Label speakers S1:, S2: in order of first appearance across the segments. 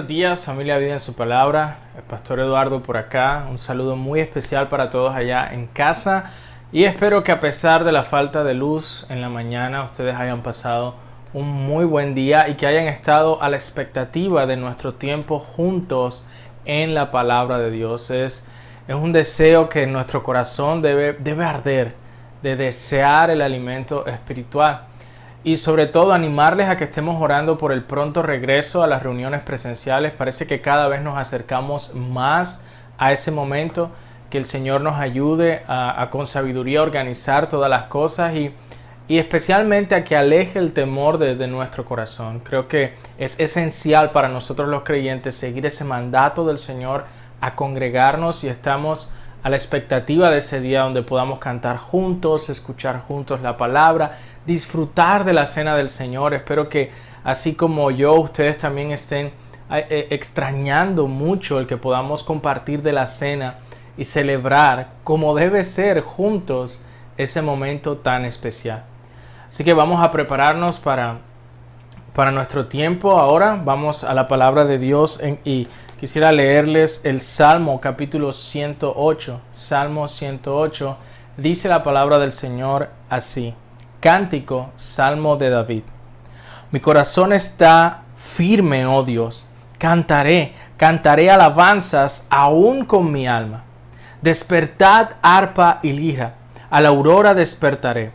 S1: buenos días, familia Vida en su Palabra. El pastor Eduardo por acá. Un saludo muy especial para todos allá en casa. Y espero que a pesar de la falta de luz en la mañana, ustedes hayan pasado un muy buen día y que hayan estado a la expectativa de nuestro tiempo juntos en la Palabra de Dios. Es un deseo que en nuestro corazón debe arder, de desear el alimento espiritual. Y sobre todo animarles a que estemos orando por el pronto regreso a las reuniones presenciales. Parece que cada vez nos acercamos más a ese momento, que el Señor nos ayude a con sabiduría organizar todas las cosas y especialmente a que aleje el temor de nuestro corazón. Creo que es esencial para nosotros los creyentes seguir ese mandato del Señor a congregarnos, y estamos a la expectativa de ese día donde podamos cantar juntos, escuchar juntos la palabra, disfrutar de la cena del Señor. Espero que así como yo, ustedes también estén extrañando mucho el que podamos compartir de la cena y celebrar como debe ser juntos ese momento tan especial. Así que vamos a prepararnos para nuestro tiempo. Ahora vamos a la palabra de Dios y quisiera leerles el Salmo capítulo 108. Salmo 108, dice la palabra del Señor así. Cántico, Salmo de David. Mi corazón está firme, oh Dios. Cantaré alabanzas aún con mi alma. Despertad arpa y lira, a la aurora despertaré.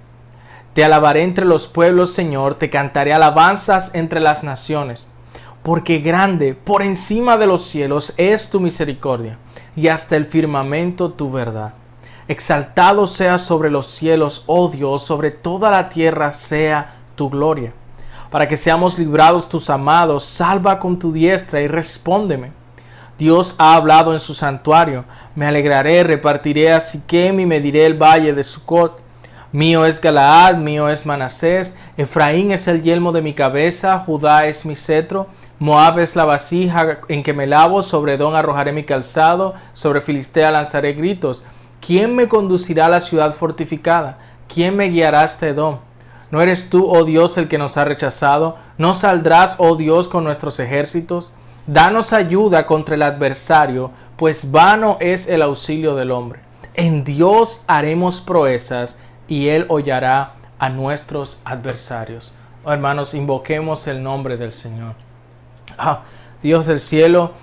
S1: Te alabaré entre los pueblos, Señor, te cantaré alabanzas entre las naciones. Porque grande, por encima de los cielos, es tu misericordia, y hasta el firmamento tu verdad. Exaltado sea sobre los cielos, oh Dios, sobre toda la tierra sea tu gloria. Para que seamos librados tus amados, salva con tu diestra y respóndeme. Dios ha hablado en su santuario. Me alegraré, repartiré a Siquem y mediré el valle de Sucot. Mío es Galaad, mío es Manasés. Efraín es el yelmo de mi cabeza, Judá es mi cetro. Moab es la vasija en que me lavo, sobre Edom arrojaré mi calzado, sobre Filistea lanzaré gritos. ¿Quién me conducirá a la ciudad fortificada? ¿Quién me guiará hasta Edom? ¿No eres tú, oh Dios, el que nos ha rechazado? ¿No saldrás, oh Dios, con nuestros ejércitos? Danos ayuda contra el adversario, pues vano es el auxilio del hombre. En Dios haremos proezas, y Él hollará a nuestros adversarios. Oh, hermanos, invoquemos el nombre del Señor. Dios del cielo,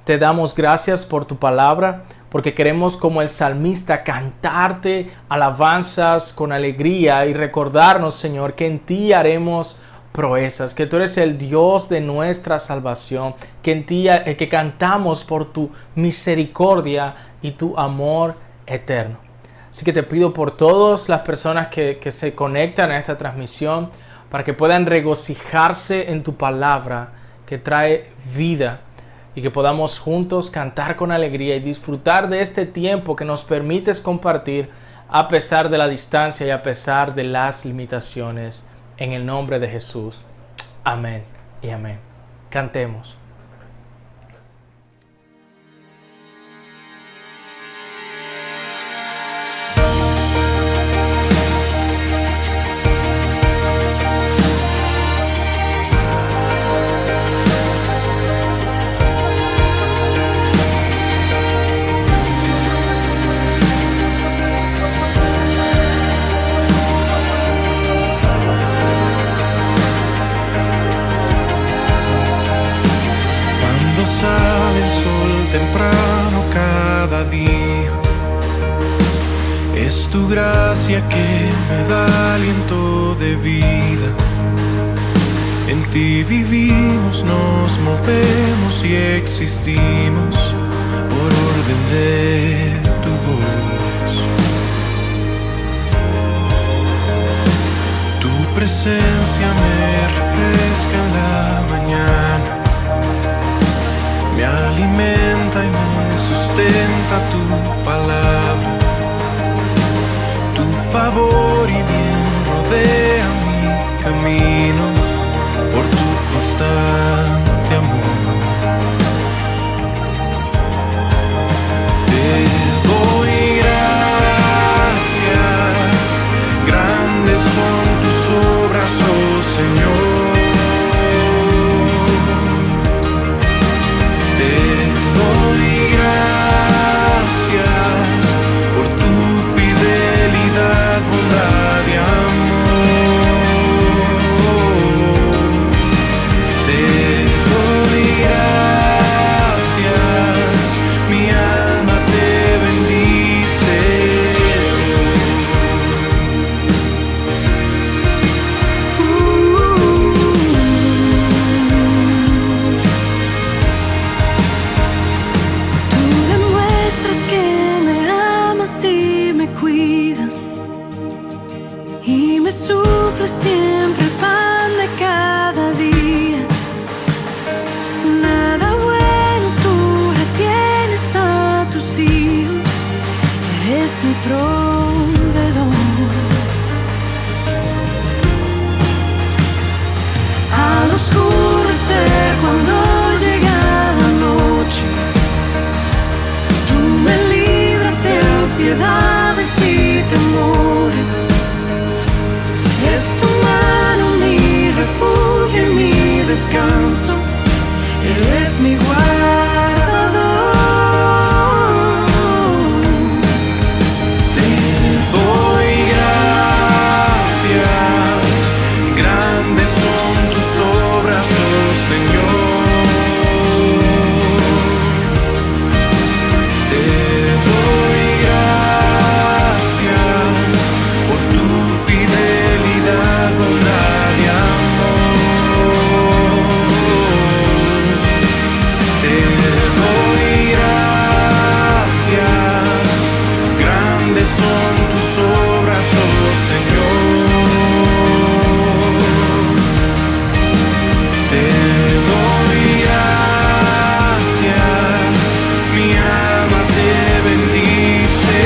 S1: te damos gracias por tu palabra, porque queremos, como el salmista, cantarte alabanzas con alegría y recordarnos, Señor, que en ti haremos proezas, que tú eres el Dios de nuestra salvación, que en ti que cantamos por tu misericordia y tu amor eterno. Así que te pido por todas las personas que se conectan a esta transmisión, para que puedan regocijarse en tu palabra que trae vida, y que podamos juntos cantar con alegría y disfrutar de este tiempo que nos permites compartir a pesar de la distancia y a pesar de las limitaciones. En el nombre de Jesús. Amén y amén. Cantemos.
S2: Sale el sol temprano cada día. Es tu gracia que me da aliento de vida. En ti vivimos, nos movemos y existimos por orden de tu voz. Tu presencia me refresca en la mañana. Me alimenta y me sustenta tu palabra. Tu favor y bien rodea mi camino por tu constante amor. Te doy gracias, grandes son tus obras, oh Señor.
S3: mi proveedor. Al oscurecer cuando llega la noche, tú me libras de ansiedades y temores. Es tu mano mi refugio y mi descanso. Él es mi guardador.
S2: Te doy gracias, grandes son tus obras, oh Señor. Te doy gracias por tu fidelidad, bondad y amor. Te doy gracias, grandes son tus obras, oh Señor. Te doy gracias, mi alma te bendice.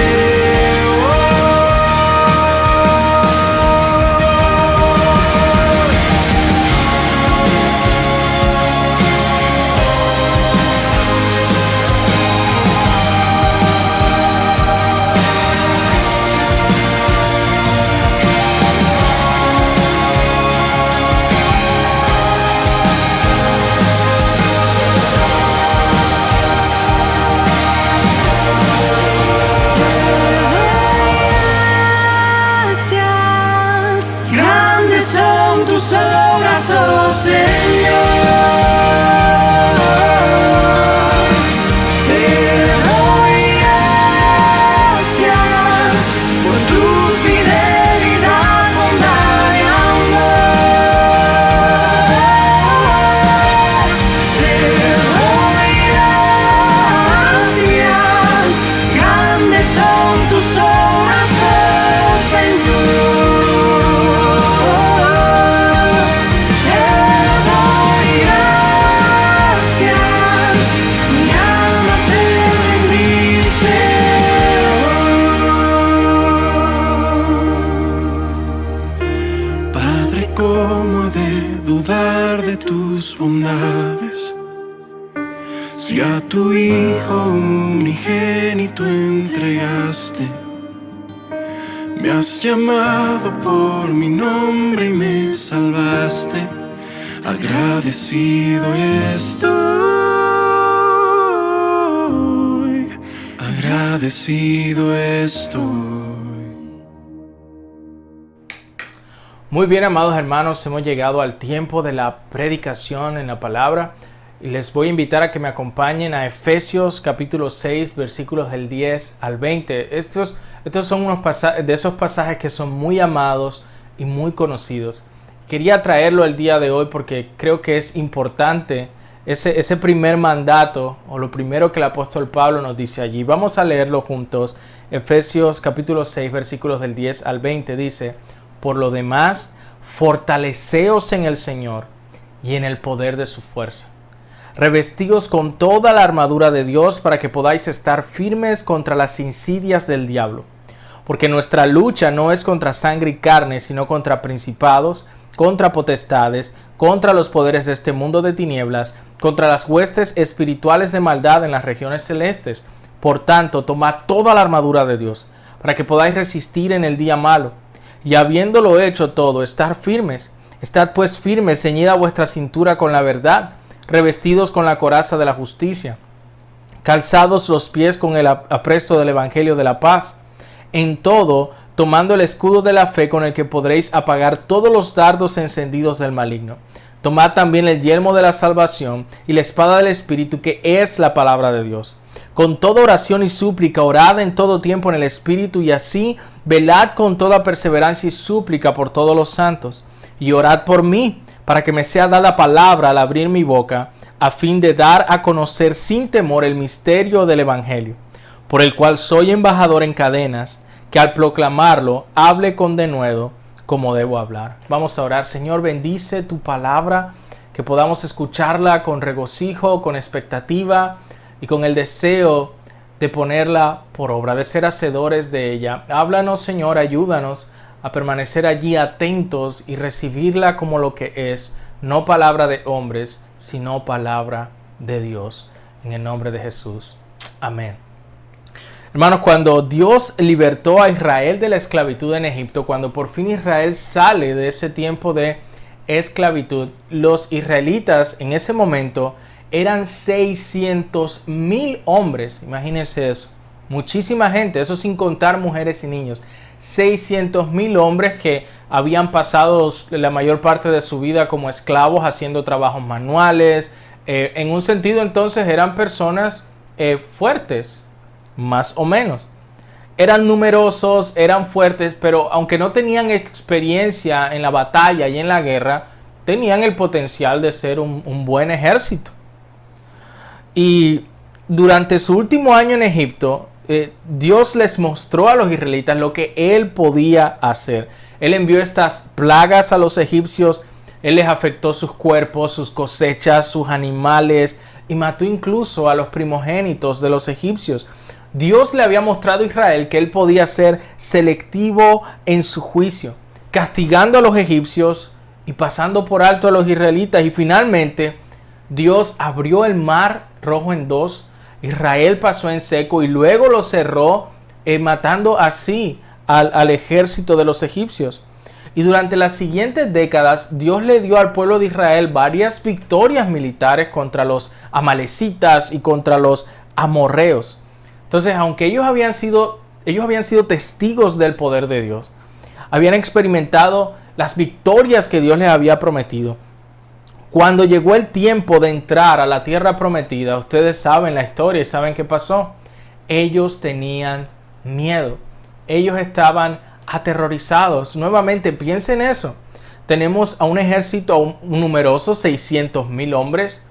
S3: Gracias, grandes son tus obras, oh Señor. Te doy gracias por tu fidelidad, bondad y amor. Te doy gracias, grandes son tus obras, oh Señor. Te doy gracias, mi alma te bendice.
S2: Padre, ¿cómo he de dudar de tus bondades? Si a tu Hijo unigénito entregaste, me has llamado por mi nombre y me salvaste. Agradecido estoy, agradecido estoy.
S1: Muy bien, amados hermanos, hemos llegado al tiempo de la predicación en la palabra y les voy a invitar a que me acompañen a Efesios capítulo 6, versículos del 10 al 20. Estos son unos de esos pasajes que son muy amados y muy conocidos. Quería traerlo el día de hoy porque creo que es importante ese primer mandato o lo primero que el apóstol Pablo nos dice allí. Vamos a leerlo juntos. Efesios capítulo 6, versículos del 10 al 20 dice: por lo demás, fortaleceos en el Señor y en el poder de su fuerza. Revestidos con toda la armadura de Dios para que podáis estar firmes contra las insidias del diablo. Porque nuestra lucha no es contra sangre y carne, sino contra principados, contra potestades, contra los poderes de este mundo de tinieblas, contra las huestes espirituales de maldad en las regiones celestes. Por tanto, tomad toda la armadura de Dios, para que podáis resistir en el día malo. Y habiéndolo hecho todo, estar firmes. Estad pues firmes, ceñida vuestra cintura con la verdad, revestidos con la coraza de la justicia, calzados los pies con el apresto del evangelio de la paz. En todo, tomando el escudo de la fe con el que podréis apagar todos los dardos encendidos del maligno. Tomad también el yelmo de la salvación y la espada del Espíritu, que es la palabra de Dios. Con toda oración y súplica, orad en todo tiempo en el Espíritu, y así velad con toda perseverancia y súplica por todos los santos. Y orad por mí, para que me sea dada palabra al abrir mi boca, a fin de dar a conocer sin temor el misterio del Evangelio, por el cual soy embajador en cadenas, que al proclamarlo hable con denuedo como debo hablar. Vamos a orar. Señor, bendice tu palabra, que podamos escucharla con regocijo, con expectativa y con el deseo de ponerla por obra, de ser hacedores de ella. Háblanos, Señor, ayúdanos a permanecer allí atentos y recibirla como lo que es, no palabra de hombres, sino palabra de Dios. En el nombre de Jesús. Amén. Hermanos, cuando Dios libertó a Israel de la esclavitud en Egipto, cuando por fin Israel sale de ese tiempo de esclavitud, los israelitas en ese momento eran 600,000 hombres. Imagínense eso. Muchísima gente, eso sin contar mujeres y niños. 600,000 hombres que habían pasado la mayor parte de su vida como esclavos haciendo trabajos manuales. En un sentido, entonces, eran personas fuertes, más o menos. Eran numerosos, eran fuertes, pero aunque no tenían experiencia en la batalla y en la guerra, tenían el potencial de ser un buen ejército. Y durante su último año en Egipto, Dios les mostró a los israelitas lo que Él podía hacer. Él envió estas plagas a los egipcios. Él les afectó sus cuerpos, sus cosechas, sus animales y mató incluso a los primogénitos de los egipcios. Dios le había mostrado a Israel que Él podía ser selectivo en su juicio, castigando a los egipcios y pasando por alto a los israelitas. Y finalmente Dios abrió el mar Rojo en dos. Israel pasó en seco y luego lo cerró, matando así al ejército de los egipcios. Y durante las siguientes décadas, Dios le dio al pueblo de Israel varias victorias militares contra los amalecitas y contra los amorreos. Entonces, aunque ellos habían sido testigos del poder de Dios, habían experimentado las victorias que Dios les había prometido. Cuando llegó el tiempo de entrar a la tierra prometida, ustedes saben la historia y saben qué pasó. Ellos tenían miedo. Ellos estaban aterrorizados. Nuevamente, piensen en eso. Tenemos a un ejército numeroso, 600,000 hombres,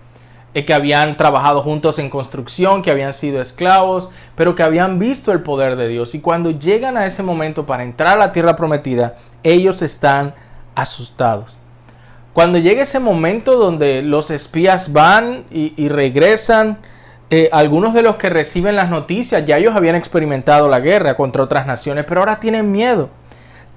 S1: que habían trabajado juntos en construcción, que habían sido esclavos, pero que habían visto el poder de Dios. Y cuando llegan a ese momento para entrar a la tierra prometida, ellos están asustados. Cuando llega ese momento donde los espías van y regresan, algunos de los que reciben las noticias, ya ellos habían experimentado la guerra contra otras naciones, pero ahora tienen miedo.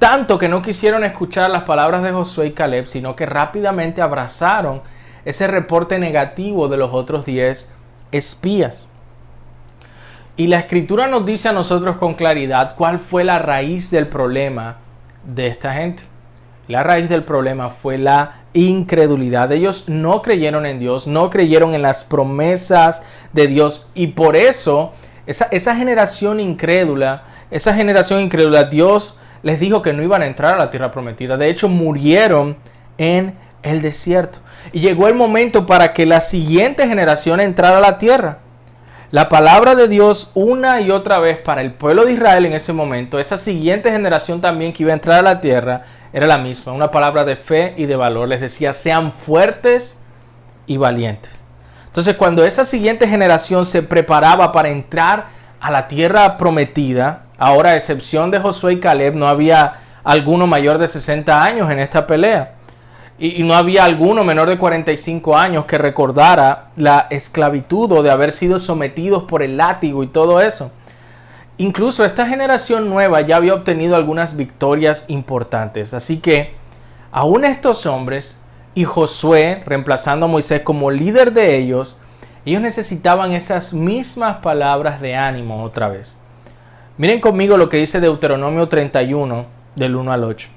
S1: Tanto que no quisieron escuchar las palabras de Josué y Caleb, sino que rápidamente abrazaron ese reporte negativo de los otros 10 espías. Y la Escritura nos dice a nosotros con claridad cuál fue la raíz del problema de esta gente. La raíz del problema fue la incredulidad. Ellos no creyeron en Dios, no creyeron en las promesas de Dios. Y por eso, esa generación incrédula, Dios les dijo que no iban a entrar a la tierra prometida. De hecho, murieron en el desierto. Y llegó el momento para que la siguiente generación entrara a la tierra. La palabra de Dios una y otra vez para el pueblo de Israel en ese momento, esa siguiente generación también que iba a entrar a la tierra, era la misma, una palabra de fe y de valor. Les decía, sean fuertes y valientes. Entonces, cuando esa siguiente generación se preparaba para entrar a la tierra prometida, ahora a excepción de Josué y Caleb, no había alguno mayor de 60 años en esta pelea. Y no había alguno menor de 45 años que recordara la esclavitud o de haber sido sometidos por el látigo y todo eso. Incluso esta generación nueva ya había obtenido algunas victorias importantes. Así que aún estos hombres y Josué, reemplazando a Moisés como líder de ellos necesitaban esas mismas palabras de ánimo otra vez. Miren conmigo lo que dice Deuteronomio 31, del 1 al 8.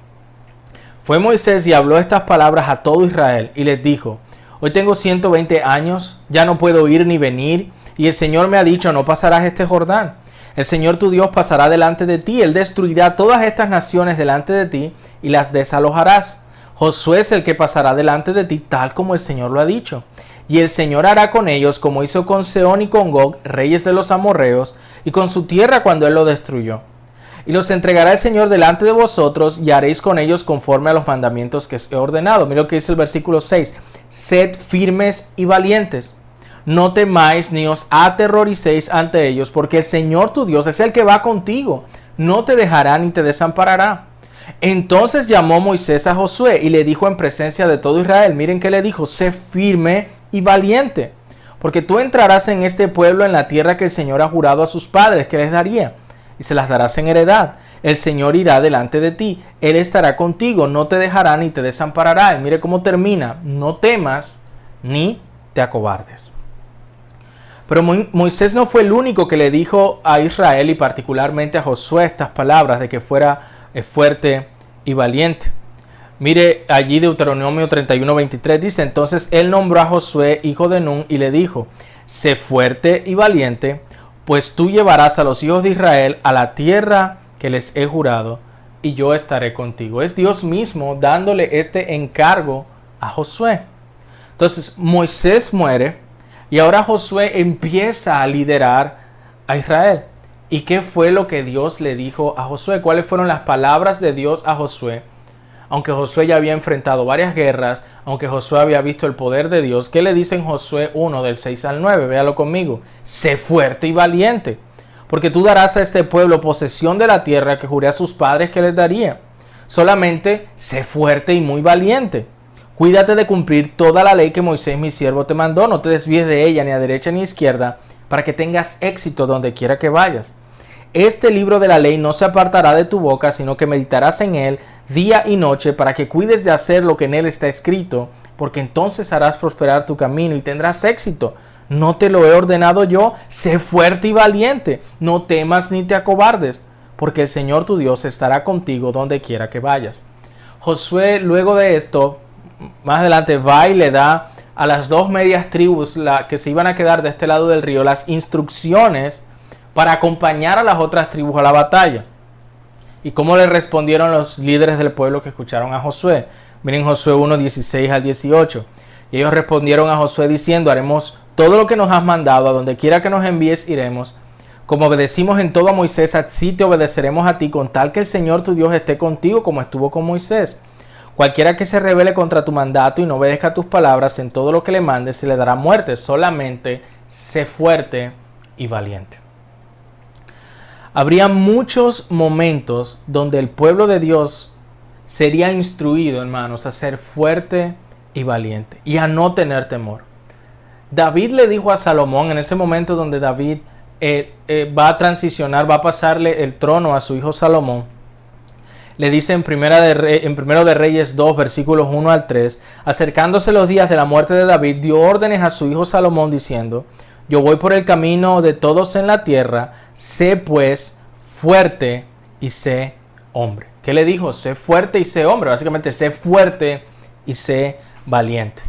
S1: Fue Moisés y habló estas palabras a todo Israel y les dijo: hoy tengo 120 años, ya no puedo ir ni venir, y el Señor me ha dicho: no pasarás este Jordán. El Señor tu Dios pasará delante de ti, Él destruirá todas estas naciones delante de ti y las desalojarás. Josué es el que pasará delante de ti, tal como el Señor lo ha dicho. Y el Señor hará con ellos como hizo con Sehón y con Gog, reyes de los amorreos, y con su tierra cuando Él lo destruyó. Y los entregará el Señor delante de vosotros, y haréis con ellos conforme a los mandamientos que os he ordenado. Mira lo que dice el versículo 6. Sed firmes y valientes. No temáis ni os aterroricéis ante ellos, porque el Señor tu Dios es el que va contigo. No te dejará ni te desamparará. Entonces llamó Moisés a Josué y le dijo en presencia de todo Israel. Miren que le dijo: sé firme y valiente, porque tú entrarás en este pueblo en la tierra que el Señor ha jurado a sus padres que les daría, y se las darás en heredad. El Señor irá delante de ti, Él estará contigo, no te dejará ni te desamparará. Y mire cómo termina: no temas ni te acobardes. Pero Moisés no fue el único que le dijo a Israel y particularmente a Josué estas palabras de que fuera fuerte y valiente. Mire allí Deuteronomio 31:23 dice: entonces él nombró a Josué hijo de Nun y le dijo: sé fuerte y valiente, pues tú llevarás a los hijos de Israel a la tierra que les he jurado, y yo estaré contigo. Es Dios mismo dándole este encargo a Josué. Entonces Moisés muere y ahora Josué empieza a liderar a Israel. ¿Y qué fue lo que Dios le dijo a Josué? ¿Cuáles fueron las palabras de Dios a Josué? Aunque Josué ya había enfrentado varias guerras, aunque Josué había visto el poder de Dios, ¿qué le dice en Josué 1 del 6 al 9? Véalo conmigo. Sé fuerte y valiente, porque tú darás a este pueblo posesión de la tierra que juré a sus padres que les daría. Solamente sé fuerte y muy valiente. Cuídate de cumplir toda la ley que Moisés mi siervo te mandó. No te desvíes de ella ni a derecha ni a izquierda, para que tengas éxito donde quiera que vayas. Este libro de la ley no se apartará de tu boca, sino que meditarás en él día y noche, para que cuides de hacer lo que en él está escrito, porque entonces harás prosperar tu camino y tendrás éxito. ¿No te lo he ordenado yo? Sé fuerte y valiente, no temas ni te acobardes, porque el Señor tu Dios estará contigo donde quiera que vayas. Josué, luego de esto, más adelante va y le da a las dos medias tribus que se iban a quedar de este lado del río las instrucciones para acompañar a las otras tribus a la batalla. ¿Y cómo le respondieron los líderes del pueblo que escucharon a Josué? Miren Josué 1, 16 al 18. Y ellos respondieron a Josué diciendo: haremos todo lo que nos has mandado, a donde quiera que nos envíes iremos. Como obedecimos en todo a Moisés, así te obedeceremos a ti, con tal que el Señor tu Dios esté contigo como estuvo con Moisés. Cualquiera que se rebele contra tu mandato y no obedezca tus palabras en todo lo que le mandes, se le dará muerte. Solamente sé fuerte y valiente. Habría muchos momentos donde el pueblo de Dios sería instruido, hermanos, a ser fuerte y valiente y a no tener temor. David le dijo a Salomón en ese momento donde David va a transicionar, va a pasarle el trono a su hijo Salomón. Le dice en Primero de Reyes 2, versículos 1 al 3, acercándose los días de la muerte de David, dio órdenes a su hijo Salomón diciendo: yo voy por el camino de todos en la tierra, sé pues fuerte y sé hombre. ¿Qué le dijo? Sé fuerte y sé hombre. Básicamente, sé fuerte y sé valiente.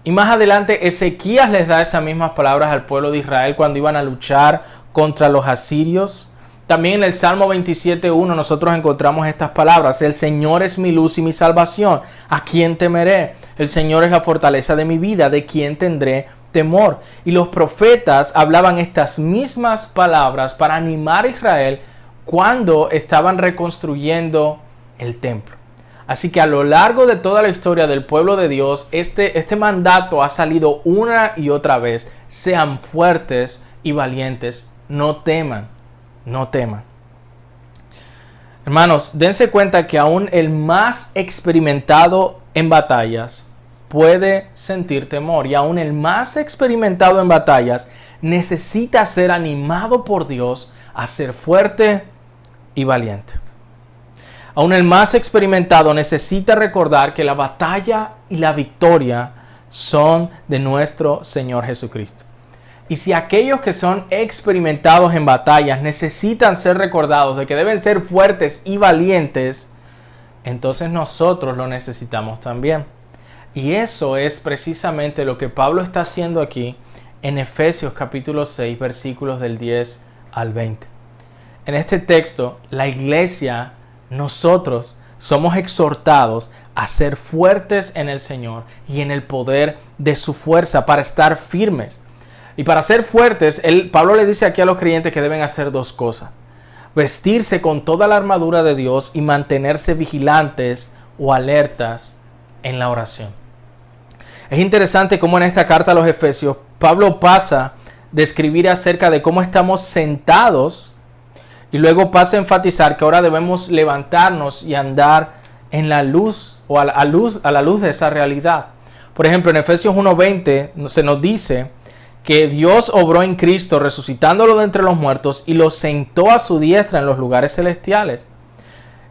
S1: Y más adelante Ezequías les da esas mismas palabras al pueblo de Israel cuando iban a luchar contra los asirios. También en el Salmo 27.1 nosotros encontramos estas palabras: el Señor es mi luz y mi salvación, ¿a quién temeré? El Señor es la fortaleza de mi vida, ¿de quién tendré temor? Y los profetas hablaban estas mismas palabras para animar a Israel cuando estaban reconstruyendo el templo. Así que a lo largo de toda la historia del pueblo de Dios, este mandato ha salido una y otra vez: sean fuertes y valientes, no teman, no teman. Hermanos, dense cuenta que aún el más experimentado en batallas puede sentir temor, y aún el más experimentado en batallas necesita ser animado por Dios a ser fuerte y valiente. Aún el más experimentado necesita recordar que la batalla y la victoria son de nuestro Señor Jesucristo. Y si aquellos que son experimentados en batallas necesitan ser recordados de que deben ser fuertes y valientes, entonces nosotros lo necesitamos también. Y eso es precisamente lo que Pablo está haciendo aquí en Efesios capítulo 6, versículos del 10 al 20. En este texto, la iglesia, nosotros somos exhortados a ser fuertes en el Señor y en el poder de su fuerza para estar firmes. Y para ser fuertes, Pablo le dice aquí a los creyentes que deben hacer dos cosas: vestirse con toda la armadura de Dios y mantenerse vigilantes o alertas en la oración. Es interesante cómo en esta carta a los Efesios, Pablo pasa de escribir acerca de cómo estamos sentados y luego pasa a enfatizar que ahora debemos levantarnos y andar en la luz o a la luz de esa realidad. Por ejemplo, en Efesios 1:20 se nos dice que Dios obró en Cristo, resucitándolo de entre los muertos y lo sentó a su diestra en los lugares celestiales.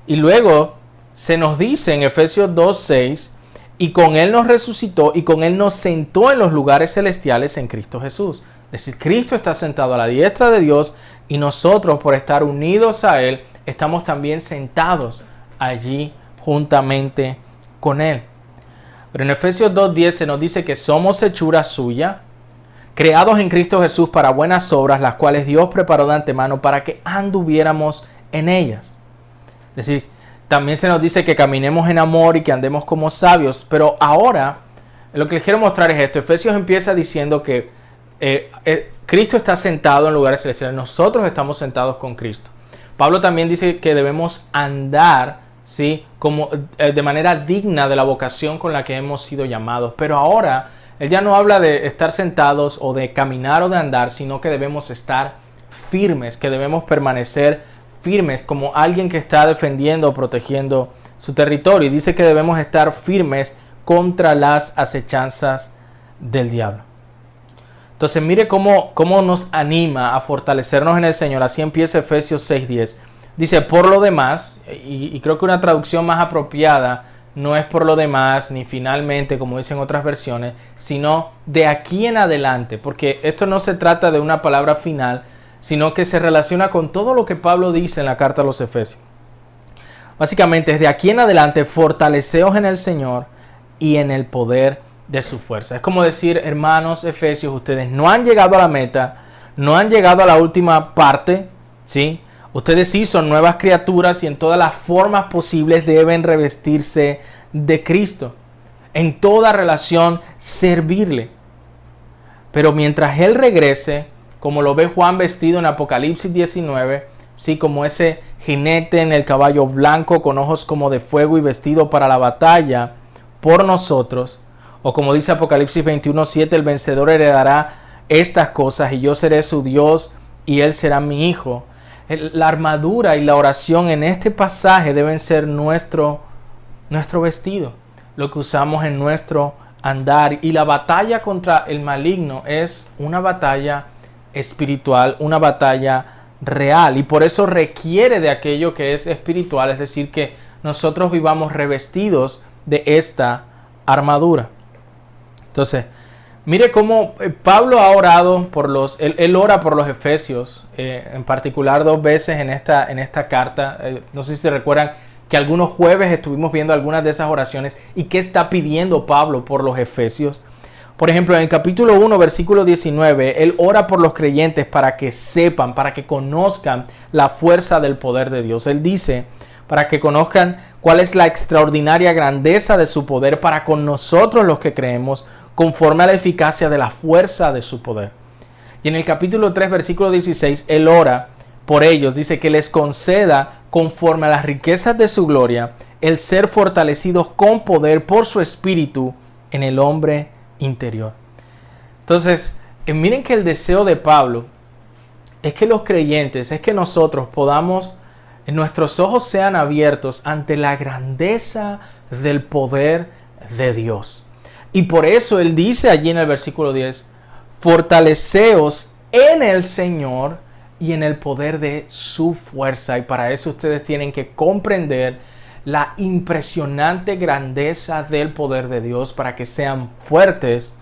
S1: Y luego se nos dice en Efesios 2:6, y con Él nos resucitó y con Él nos sentó en los lugares celestiales en Cristo Jesús. Es decir, Cristo está sentado a la diestra de Dios y nosotros, por estar unidos a Él, estamos también sentados allí juntamente con Él. Pero en Efesios 2:10 se nos dice que somos hechura suya, creados en Cristo Jesús para buenas obras, las cuales Dios preparó de antemano para que anduviéramos en ellas. Es decir, también se nos dice que caminemos en amor y que andemos como sabios. Pero ahora, lo que les quiero mostrar es esto. Efesios empieza diciendo que Cristo está sentado en lugares celestiales. Nosotros estamos sentados con Cristo. Pablo también dice que debemos andar, ¿sí?, de manera digna de la vocación con la que hemos sido llamados. Pero ahora, él ya no habla de estar sentados o de caminar o de andar, sino que debemos estar firmes, que debemos permanecer firmes como alguien que está defendiendo o protegiendo su territorio. Y dice que debemos estar firmes contra las acechanzas del diablo. Entonces mire cómo nos anima a fortalecernos en el Señor. Así empieza Efesios 6:10. Dice, por lo demás, y creo que una traducción más apropiada no es por lo demás, ni finalmente, como dicen otras versiones, sino de aquí en adelante, porque esto no se trata de una palabra final, sino que se relaciona con todo lo que Pablo dice en la carta a los Efesios. Básicamente, desde aquí en adelante, fortaleceos en el Señor y en el poder de su fuerza. Es como decir, hermanos Efesios, ustedes no han llegado a la meta, no han llegado a la última parte, ¿sí? Ustedes sí son nuevas criaturas y en todas las formas posibles deben revestirse de Cristo. En toda relación, servirle. Pero mientras Él regrese, como lo ve Juan vestido en Apocalipsis 19, ¿sí?, como ese jinete en el caballo blanco con ojos como de fuego y vestido para la batalla por nosotros. O como dice Apocalipsis 21:7, el vencedor heredará estas cosas y yo seré su Dios y él será mi hijo. La armadura y la oración en este pasaje deben ser nuestro vestido, lo que usamos en nuestro andar. Y la batalla contra el maligno es una batalla espiritual, una batalla real, y por eso requiere de aquello que es espiritual, es decir, que nosotros vivamos revestidos de esta armadura. Entonces, mire cómo Pablo ha orado él ora por los efesios, en particular 2 veces en esta carta. No sé si se recuerdan que algunos jueves estuvimos viendo algunas de esas oraciones y qué está pidiendo Pablo por los efesios. Por ejemplo, en el capítulo 1, versículo 19, él ora por los creyentes para que sepan, para que conozcan la fuerza del poder de Dios. Él dice, para que conozcan cuál es la extraordinaria grandeza de su poder para con nosotros los que creemos, conforme a la eficacia de la fuerza de su poder. Y en el capítulo 3, versículo 16, él ora por ellos, dice que les conceda, conforme a las riquezas de su gloria, el ser fortalecidos con poder por su espíritu en el hombre interior. Entonces, miren que el deseo de Pablo es que los creyentes, es que nosotros podamos, nuestros ojos sean abiertos ante la grandeza del poder de Dios. Y por eso él dice allí en el versículo 10, fortaleceos en el Señor y en el poder de su fuerza. Y para eso ustedes tienen que comprender la impresionante grandeza del poder de Dios para que sean fuertes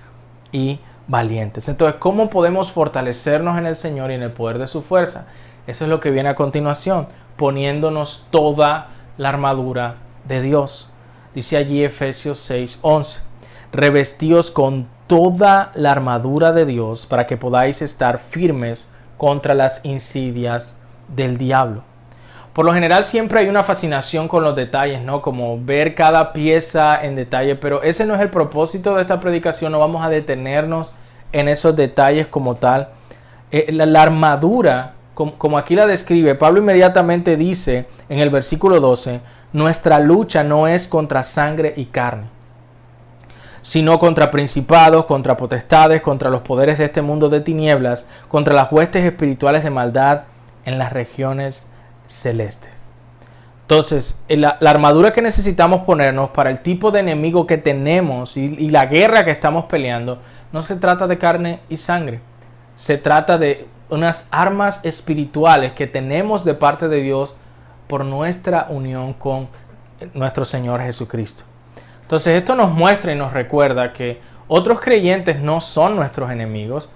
S1: y valientes. Entonces, ¿cómo podemos fortalecernos en el Señor y en el poder de su fuerza? Eso es lo que viene a continuación, poniéndonos toda la armadura de Dios. Dice allí Efesios 6:11, revestíos con toda la armadura de Dios para que podáis estar firmes contra las insidias del diablo. Por lo general siempre hay una fascinación con los detalles, ¿no? Como ver cada pieza en detalle, pero ese no es el propósito de esta predicación. No vamos a detenernos en esos detalles como tal. La armadura, como aquí la describe, Pablo inmediatamente dice en el versículo 12, nuestra lucha no es contra sangre y carne, sino contra principados, contra potestades, contra los poderes de este mundo de tinieblas, contra las huestes espirituales de maldad en las regiones celestes. Entonces, la armadura que necesitamos ponernos para el tipo de enemigo que tenemos y la guerra que estamos peleando, no se trata de carne y sangre. Se trata de unas armas espirituales que tenemos de parte de Dios por nuestra unión con nuestro Señor Jesucristo. Entonces, esto nos muestra y nos recuerda que otros creyentes no son nuestros enemigos.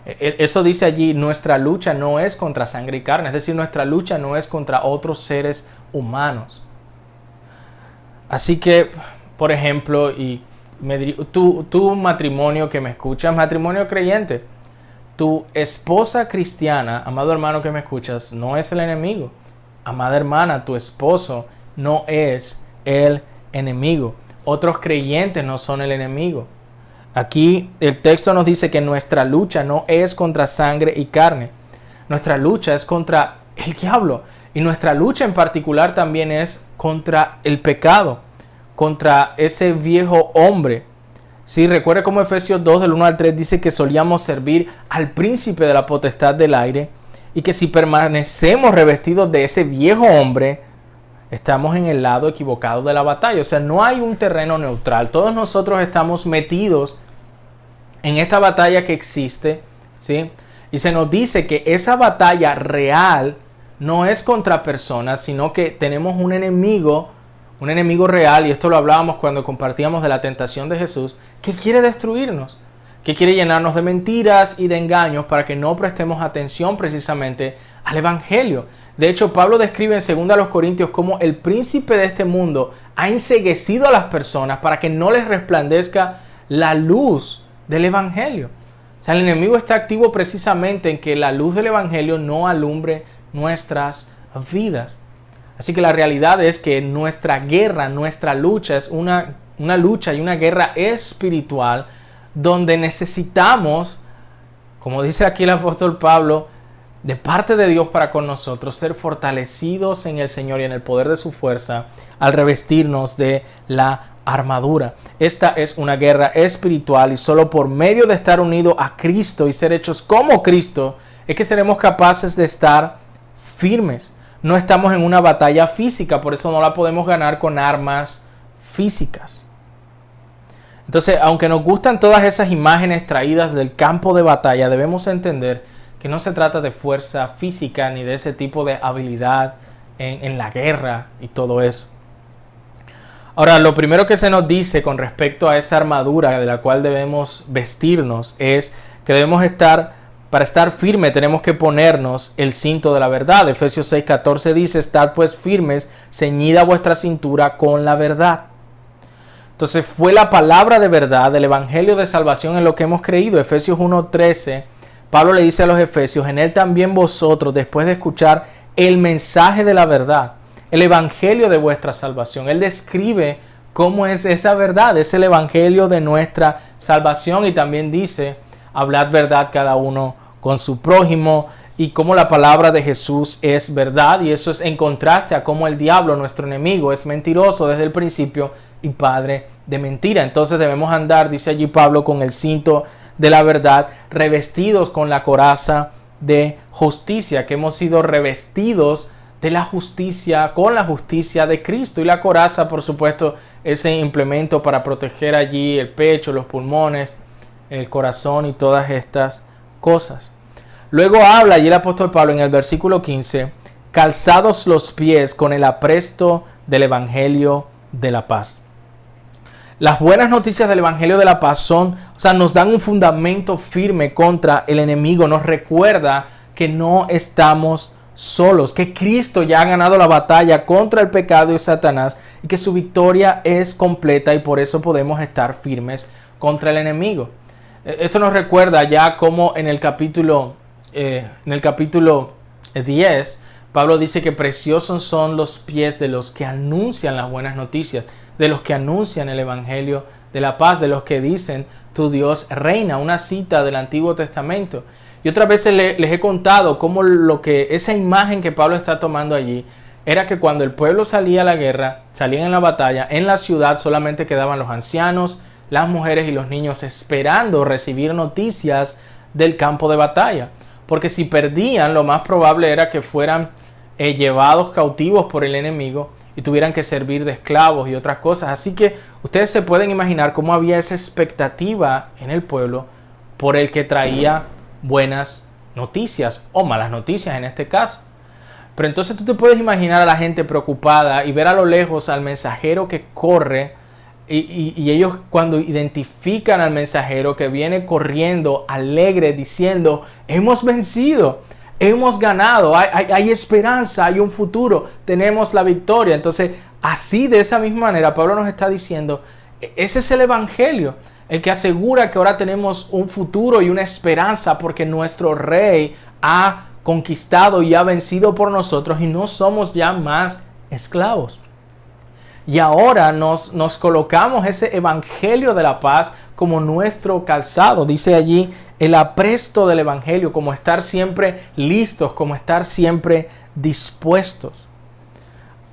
S1: Eso dice allí, nuestra lucha no es contra sangre y carne, es decir, nuestra lucha no es contra otros seres humanos. Así que, por ejemplo, tu matrimonio que me escuchas, matrimonio creyente, tu esposa cristiana, amado hermano que me escuchas, no es el enemigo. Amada hermana, tu esposo no es el enemigo. Otros creyentes no son el enemigo. Aquí el texto nos dice que nuestra lucha no es contra sangre y carne. Nuestra lucha es contra el diablo. Y nuestra lucha en particular también es contra el pecado, contra ese viejo hombre. Sí, recuerde cómo Efesios 2 del 1 al 3 dice que solíamos servir al príncipe de la potestad del aire y que si permanecemos revestidos de ese viejo hombre, estamos en el lado equivocado de la batalla. O sea, no hay un terreno neutral. Todos nosotros estamos metidos en esta batalla que existe, ¿sí? Y se nos dice que esa batalla real no es contra personas, sino que tenemos un enemigo real, y esto lo hablábamos cuando compartíamos de la tentación de Jesús, que quiere destruirnos, que quiere llenarnos de mentiras y de engaños para que no prestemos atención precisamente al Evangelio. De hecho, Pablo describe en 2 Corintios cómo el príncipe de este mundo ha enceguecido a las personas para que no les resplandezca la luz del Evangelio. O sea, el enemigo está activo precisamente en que la luz del Evangelio no alumbre nuestras vidas. Así que la realidad es que nuestra guerra, nuestra lucha es una lucha y una guerra espiritual donde necesitamos, como dice aquí el apóstol Pablo, de parte de Dios para con nosotros, ser fortalecidos en el Señor y en el poder de su fuerza al revestirnos de la armadura. Esta es una guerra espiritual y solo por medio de estar unidos a Cristo y ser hechos como Cristo es que seremos capaces de estar firmes. No estamos en una batalla física, por eso no la podemos ganar con armas físicas. Entonces, aunque nos gustan todas esas imágenes traídas del campo de batalla, debemos entender que no se trata de fuerza física ni de ese tipo de habilidad en la guerra y todo eso. Ahora, lo primero que se nos dice con respecto a esa armadura de la cual debemos vestirnos es que debemos para estar firme tenemos que ponernos el cinto de la verdad. Efesios 6:14 dice, estad pues firmes, ceñida vuestra cintura con la verdad. Entonces fue la palabra de verdad, del evangelio de salvación en lo que hemos creído. Efesios 1:13, Pablo le dice a los efesios, en él también vosotros, después de escuchar el mensaje de la verdad, el evangelio de vuestra salvación. Él describe cómo es esa verdad, es el evangelio de nuestra salvación, y también dice, hablad verdad cada uno con su prójimo, y cómo la palabra de Jesús es verdad, y eso es en contraste a cómo el diablo, nuestro enemigo, es mentiroso desde el principio y padre de mentira. Entonces debemos andar, dice allí Pablo, con el cinto de la verdad, revestidos con la coraza de justicia, que hemos sido revestidos de la justicia, con la justicia de Cristo. Y la coraza, por supuesto, ese implemento para proteger allí el pecho, los pulmones, el corazón y todas estas cosas. Luego habla allí el apóstol Pablo en el versículo 15, calzados los pies con el apresto del evangelio de la paz. Las buenas noticias del evangelio de la paz nos dan un fundamento firme contra el enemigo. Nos recuerda que no estamos solos, que Cristo ya ha ganado la batalla contra el pecado y Satanás y que su victoria es completa, y por eso podemos estar firmes contra el enemigo. Esto nos recuerda ya como en el capítulo 10, Pablo dice que preciosos son los pies de los que anuncian las buenas noticias, de los que anuncian el evangelio de la paz, de los que dicen tu Dios reina, una cita del Antiguo Testamento. Y otras veces les he contado cómo esa imagen que Pablo está tomando allí era que cuando el pueblo salía a la guerra, salían en la batalla, en la ciudad solamente quedaban los ancianos, las mujeres y los niños esperando recibir noticias del campo de batalla. Porque si perdían, lo más probable era que fueran llevados cautivos por el enemigo y tuvieran que servir de esclavos y otras cosas. Así que ustedes se pueden imaginar cómo había esa expectativa en el pueblo por el que traía buenas noticias o malas noticias en este caso. Pero entonces tú te puedes imaginar a la gente preocupada y ver a lo lejos al mensajero que corre y ellos cuando identifican al mensajero que viene corriendo alegre diciendo: hemos vencido, hemos ganado, hay esperanza, hay un futuro, tenemos la victoria. Entonces así, de esa misma manera, Pablo nos está diciendo, ese es el evangelio, el que asegura que ahora tenemos un futuro y una esperanza porque nuestro rey ha conquistado y ha vencido por nosotros y no somos ya más esclavos. Y ahora nos colocamos ese evangelio de la paz como nuestro calzado. Dice allí el apresto del evangelio, como estar siempre listos, como estar siempre dispuestos.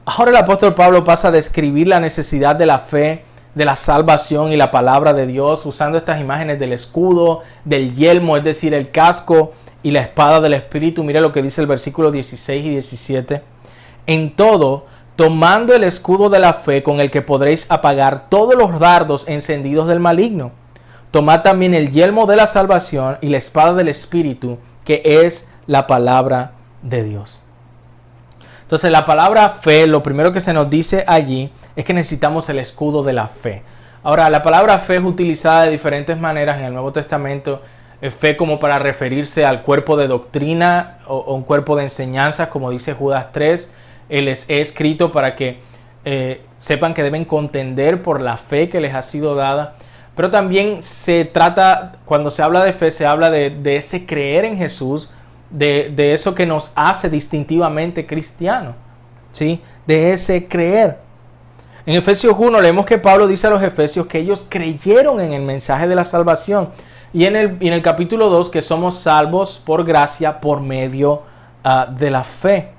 S1: Ahora el apóstol Pablo pasa a describir la necesidad de la fe, de la salvación y la palabra de Dios, usando estas imágenes del escudo, del yelmo, es decir, el casco y la espada del Espíritu. Mira lo que dice el versículo 16 y 17. En todo, tomando el escudo de la fe con el que podréis apagar todos los dardos encendidos del maligno. Tomad también el yelmo de la salvación y la espada del Espíritu, que es la palabra de Dios. Entonces la palabra fe, lo primero que se nos dice allí es que necesitamos el escudo de la fe. Ahora, la palabra fe es utilizada de diferentes maneras en el Nuevo Testamento. Fe como para referirse al cuerpo de doctrina o un cuerpo de enseñanzas, como dice Judas 3. Les he escrito para que sepan que deben contender por la fe que les ha sido dada. Pero también se trata, cuando se habla de fe, se habla de ese creer en Jesús, de eso que nos hace distintivamente cristianos, ¿sí? De ese creer. En Efesios 1 leemos que Pablo dice a los efesios que ellos creyeron en el mensaje de la salvación. Y en el capítulo 2 que somos salvos por gracia por medio de la fe,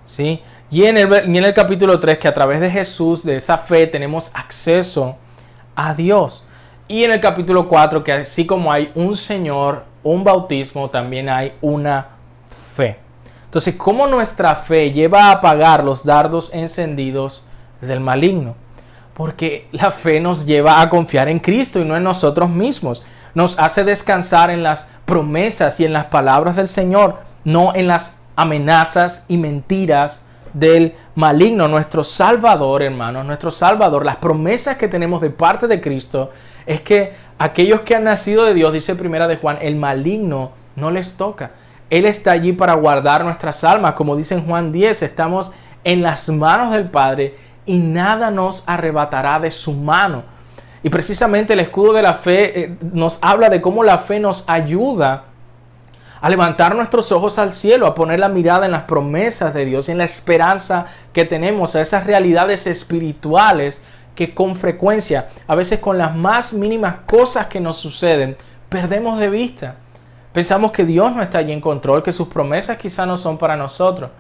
S1: ¿sí? Y en el capítulo 3 que a través de Jesús, de esa fe, tenemos acceso a Dios. Y en el capítulo 4 que así como hay un Señor, un bautismo, también hay una fe. Entonces, ¿cómo nuestra fe lleva a apagar los dardos encendidos del maligno? Porque la fe nos lleva a confiar en Cristo y no en nosotros mismos. Nos hace descansar en las promesas y en las palabras del Señor, no en las amenazas y mentiras del maligno. Nuestro Salvador, hermanos, nuestro Salvador, las promesas que tenemos de parte de Cristo es que aquellos que han nacido de Dios, dice Primera de Juan, el maligno no les toca. Él está allí para guardar nuestras almas. Como dice en Juan 10, estamos en las manos del Padre y nada nos arrebatará de su mano. Y precisamente el escudo de la fe nos habla de cómo la fe nos ayuda a levantar nuestros ojos al cielo, a poner la mirada en las promesas de Dios, en la esperanza que tenemos, a esas realidades espirituales que con frecuencia, a veces con las más mínimas cosas que nos suceden, perdemos de vista. Pensamos que Dios no está allí en control, que sus promesas quizá no son para nosotros.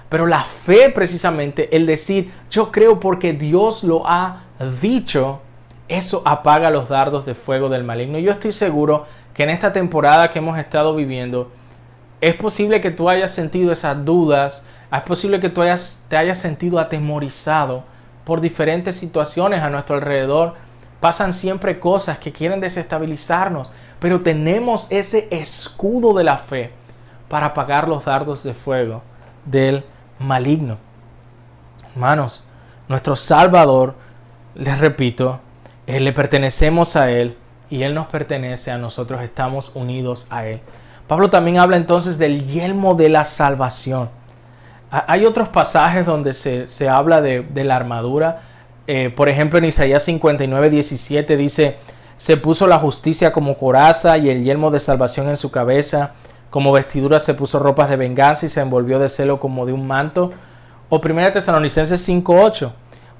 S1: Pero la fe, precisamente, el decir, yo creo porque Dios lo ha dicho, eso apaga los dardos de fuego del maligno. Y yo estoy seguro que en esta temporada que hemos estado viviendo, es posible que tú hayas sentido esas dudas, es posible que tú te hayas sentido atemorizado por diferentes situaciones a nuestro alrededor. Pasan siempre cosas que quieren desestabilizarnos, pero tenemos ese escudo de la fe para apagar los dardos de fuego del maligno. Hermanos, nuestro Salvador, les repito, le pertenecemos a Él y Él nos pertenece a nosotros, estamos unidos a Él. Pablo también habla entonces del yelmo de la salvación. Hay otros pasajes donde se habla de la armadura. Por ejemplo, en Isaías 59:17 dice: se puso la justicia como coraza y el yelmo de salvación en su cabeza. Como vestidura se puso ropas de venganza y se envolvió de celo como de un manto. O 1 Tesalonicenses 5:8.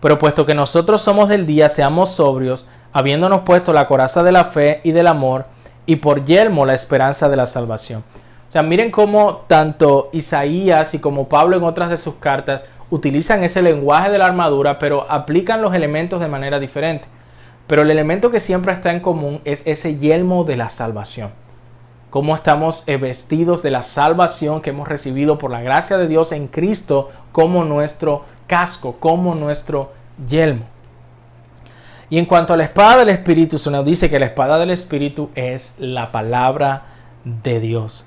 S1: Pero puesto que nosotros somos del día, seamos sobrios, habiéndonos puesto la coraza de la fe y del amor, y por yelmo la esperanza de la salvación. O sea, miren cómo tanto Isaías y como Pablo en otras de sus cartas utilizan ese lenguaje de la armadura, pero aplican los elementos de manera diferente. Pero el elemento que siempre está en común es ese yelmo de la salvación. cómo estamos vestidos de la salvación que hemos recibido por la gracia de Dios en Cristo como nuestro casco, como nuestro yelmo. Y en cuanto a la espada del Espíritu, se nos dice que la espada del Espíritu es la palabra de Dios.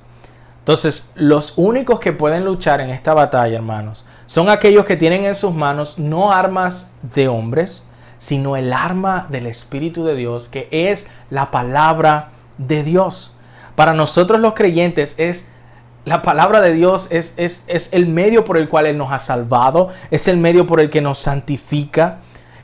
S1: Entonces, los únicos que pueden luchar en esta batalla, hermanos, son aquellos que tienen en sus manos no armas de hombres, sino el arma del Espíritu de Dios, que es la palabra de Dios. Para nosotros los creyentes la palabra de Dios es el medio por el cual Él nos ha salvado, es el medio por el que nos santifica,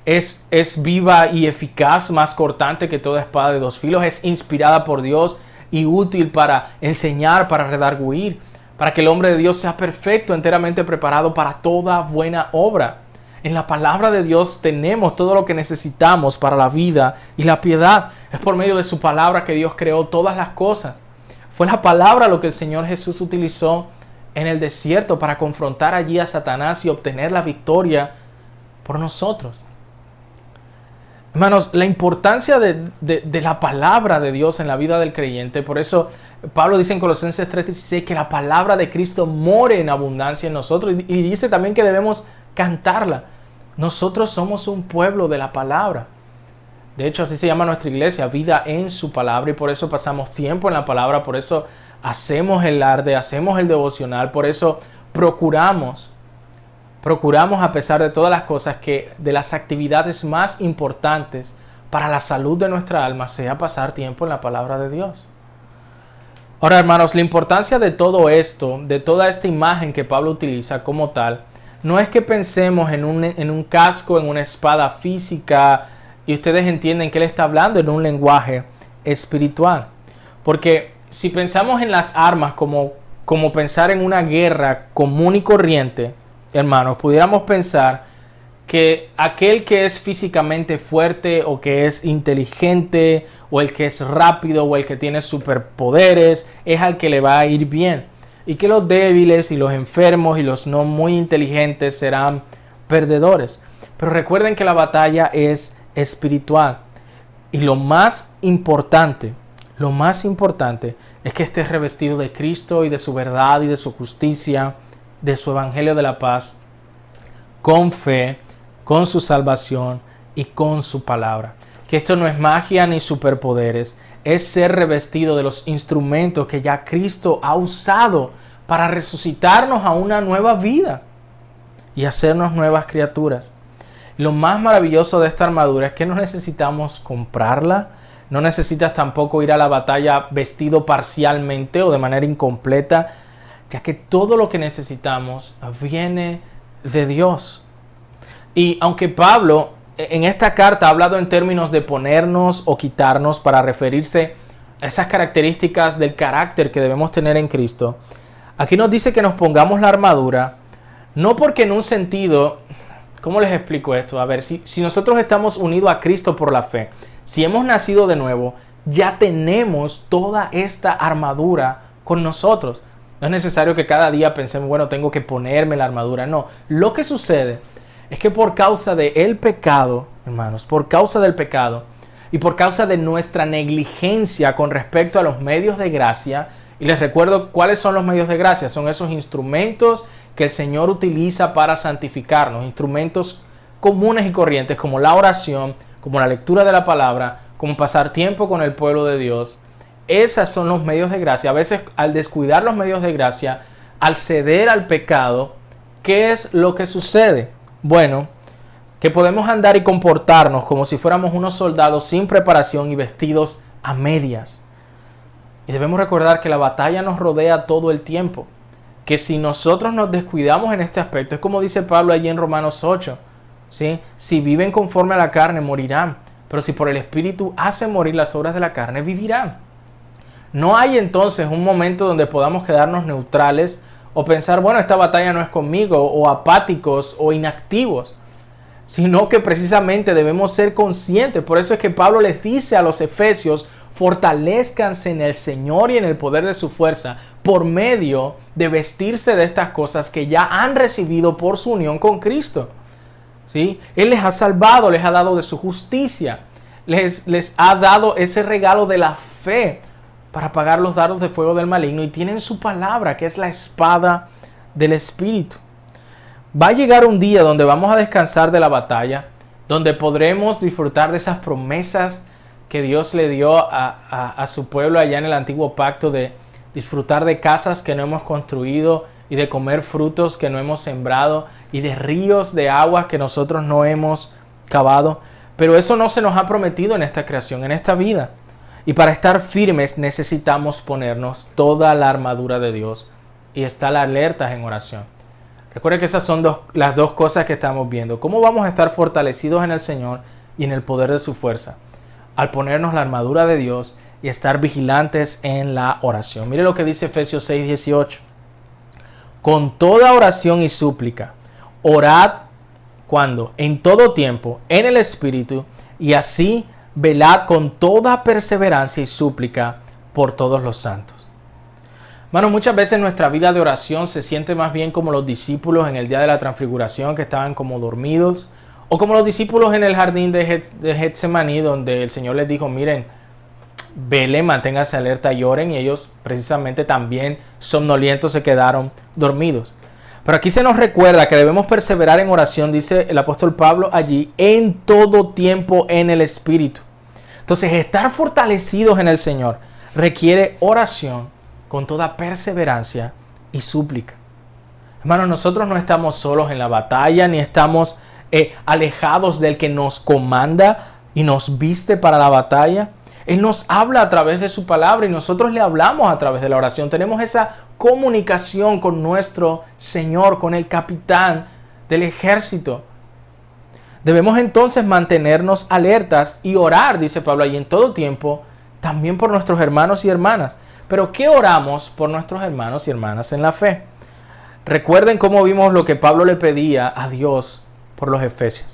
S1: es viva y eficaz, más cortante que toda espada de dos filos, es inspirada por Dios y útil para enseñar, para redarguir, para que el hombre de Dios sea perfecto, enteramente preparado para toda buena obra. En la palabra de Dios tenemos todo lo que necesitamos para la vida y la piedad. Es por medio de su palabra que Dios creó todas las cosas. Fue la palabra lo que el Señor Jesús utilizó en el desierto para confrontar allí a Satanás y obtener la victoria por nosotros. Hermanos, la importancia de la palabra de Dios en la vida del creyente, por eso Pablo dice en Colosenses 3:16 que la palabra de Cristo more en abundancia en nosotros, y dice también que debemos cantarla. Nosotros somos un pueblo de la palabra. De hecho, así se llama nuestra iglesia, vida en su palabra, y por eso pasamos tiempo en la palabra, por eso hacemos el arde, hacemos el devocional, por eso procuramos a pesar de todas las cosas que de las actividades más importantes para la salud de nuestra alma sea pasar tiempo en la palabra de Dios. Ahora, hermanos, la importancia de todo esto, de toda esta imagen que Pablo utiliza como tal, no es que pensemos en un casco, en una espada física, y ustedes entienden que él está hablando en un lenguaje espiritual. Porque si pensamos en las armas como pensar en una guerra común y corriente, hermanos, pudiéramos pensar que aquel que es físicamente fuerte o que es inteligente o el que es rápido o el que tiene superpoderes es al que le va a ir bien, y que los débiles y los enfermos y los no muy inteligentes serán perdedores. Pero recuerden que la batalla es espiritual, y lo más importante es que estés revestido de Cristo y de su verdad y de su justicia, de su evangelio de la paz, con fe, con su salvación y con su palabra. Que esto no es magia ni superpoderes, es ser revestido de los instrumentos que ya Cristo ha usado para resucitarnos a una nueva vida y hacernos nuevas criaturas. Lo más maravilloso de esta armadura es que no necesitamos comprarla, no necesitas tampoco ir a la batalla vestido parcialmente o de manera incompleta, ya que todo lo que necesitamos viene de Dios. Y aunque Pablo en esta carta ha hablado en términos de ponernos o quitarnos para referirse a esas características del carácter que debemos tener en Cristo, aquí nos dice que nos pongamos la armadura, no porque en un sentido, ¿cómo les explico esto? A ver, si nosotros estamos unidos a Cristo por la fe, si hemos nacido de nuevo, ya tenemos toda esta armadura con nosotros. No es necesario que cada día pensemos, bueno, tengo que ponerme la armadura. No, lo que sucede es que por causa del pecado, hermanos, por causa del pecado y por causa de nuestra negligencia con respecto a los medios de gracia, y les recuerdo cuáles son los medios de gracia, son esos instrumentos que el Señor utiliza para santificarnos, instrumentos comunes y corrientes como la oración, como la lectura de la palabra, como pasar tiempo con el pueblo de Dios. Esos son los medios de gracia. A veces, al descuidar los medios de gracia, al ceder al pecado, ¿qué es lo que sucede? Bueno, que podemos andar y comportarnos como si fuéramos unos soldados sin preparación y vestidos a medias. Y debemos recordar que la batalla nos rodea todo el tiempo. Que si nosotros nos descuidamos en este aspecto, es como dice Pablo allí en Romanos 8, ¿sí? Si viven conforme a la carne, morirán. Pero si por el Espíritu hacen morir las obras de la carne, vivirán. No hay entonces un momento donde podamos quedarnos neutrales o pensar, bueno, esta batalla no es conmigo, o apáticos o inactivos, sino que precisamente debemos ser conscientes. Por eso es que Pablo les dice a los efesios, fortalezcanse en el Señor y en el poder de su fuerza, por medio de vestirse de estas cosas que ya han recibido por su unión con Cristo. ¿Sí? Él les ha salvado, les ha dado de su justicia, les ha dado ese regalo de la fe, para apagar los dardos de fuego del maligno y tienen su palabra, que es la espada del Espíritu. Va a llegar un día donde vamos a descansar de la batalla, donde podremos disfrutar de esas promesas que Dios le dio a su pueblo allá en el antiguo pacto, de disfrutar de casas que no hemos construido y de comer frutos que no hemos sembrado y de ríos de aguas que nosotros no hemos cavado. Pero eso no se nos ha prometido en esta creación, en esta vida. Y para estar firmes necesitamos ponernos toda la armadura de Dios y estar alertas en oración. Recuerden que esas son las dos cosas que estamos viendo. ¿Cómo vamos a estar fortalecidos en el Señor y en el poder de su fuerza? Al ponernos la armadura de Dios y estar vigilantes en la oración. Mire lo que dice Efesios 6:18. Con toda oración y súplica, orad, ¿cuándo? En todo tiempo, en el Espíritu, y así velad con toda perseverancia y súplica por todos los santos. Hermanos, muchas veces nuestra vida de oración se siente más bien como los discípulos en el día de la transfiguración, que estaban como dormidos, o como los discípulos en el jardín de Getsemaní, donde el Señor les dijo, miren, velen, manténganse alerta y oren, y ellos precisamente también somnolientos se quedaron dormidos. Pero aquí se nos recuerda que debemos perseverar en oración, dice el apóstol Pablo allí, en todo tiempo en el Espíritu. Entonces, estar fortalecidos en el Señor requiere oración con toda perseverancia y súplica. Hermanos, nosotros no estamos solos en la batalla, ni estamos alejados del que nos comanda y nos viste para la batalla. Él nos habla a través de su palabra y nosotros le hablamos a través de la oración. Tenemos esa comunicación con nuestro Señor, con el capitán del ejército. Debemos entonces mantenernos alertas y orar, dice Pablo allí, en todo tiempo, también por nuestros hermanos y hermanas. Pero ¿qué oramos por nuestros hermanos y hermanas en la fe? Recuerden cómo vimos lo que Pablo le pedía a Dios por los efesios.